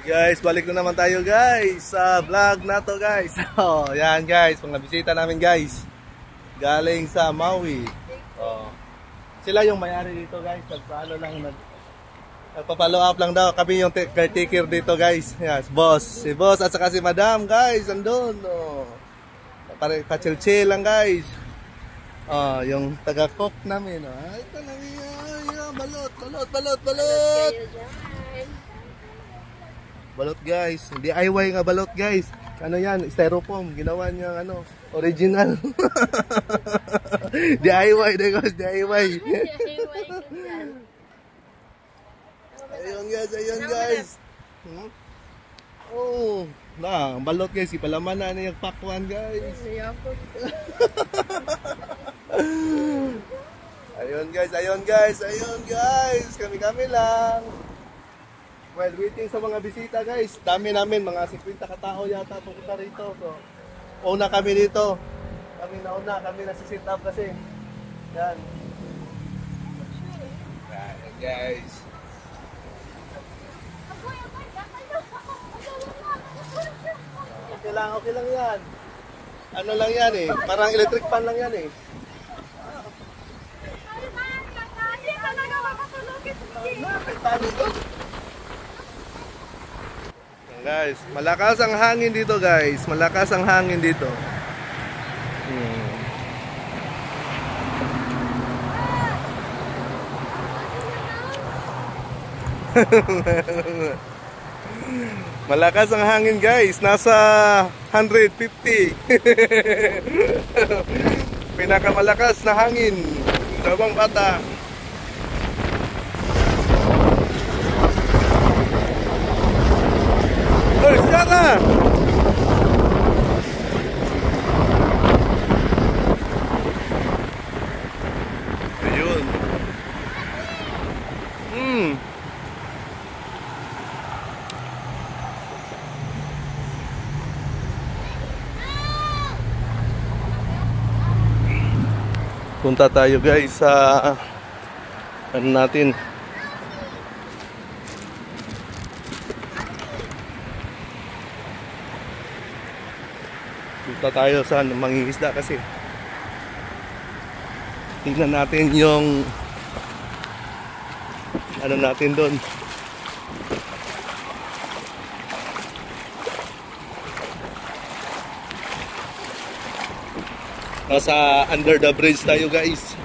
Guys, balik na naman tayo guys sa vlog na to guys. Oh, yan guys, mga bisita namin guys. Galing sa Maui. Oh. Sila yung may-ari dito guys. Nagpa-follow up lang daw. Kami yung caretaker dito guys. Yes, boss. Si boss at saka si madam guys. Andun. Oh. Pare ka-chill-chill lang guys. Oh, yung taga-cook namin. Oh. Ay, ito lang yan. Balot. Balot guys, DIY nga balot guys. Ano yan, styrofoam, ginawa niya ano, original. DIY de guys, DIY. Ayun guys. Oh, na, balot guys, ipalaman na yung pakwan guys. Ayun guys, kami lang. While waiting sa mga bisita guys, dami namin, mga 50 katao yata pupunta rito. So, una kami dito. Kami nasi-sit up kasi. Yan. Yan guys. Okay lang yan. Ano lang yan eh, parang electric fan lang yan eh. Guys, malakas ang hangin dito guys. Malakas ang hangin dito. Malakas ang hangin guys. Nasa 150. Pinakamalakas na hangin. Dalawang bata. Hoy, siya! Ayun. Punta tayo guys sa ano natin. Punta tayo sa mangingisda kasi tingnan natin yung ano natin doon. Nasa under the bridge tayo guys.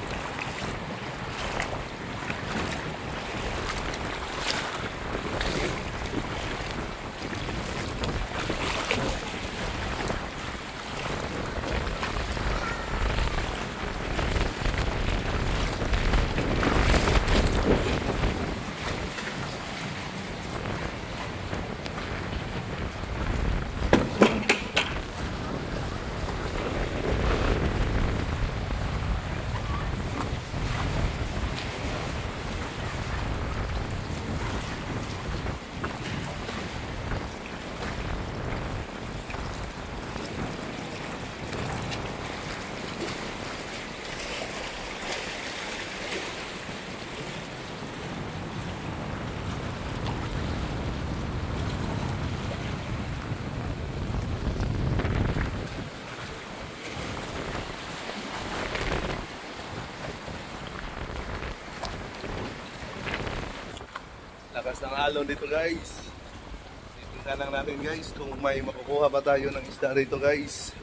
Lakas ng alon dito guys. Tingnan lang natin guys kung may makukuha pa tayo ng isda rito guys.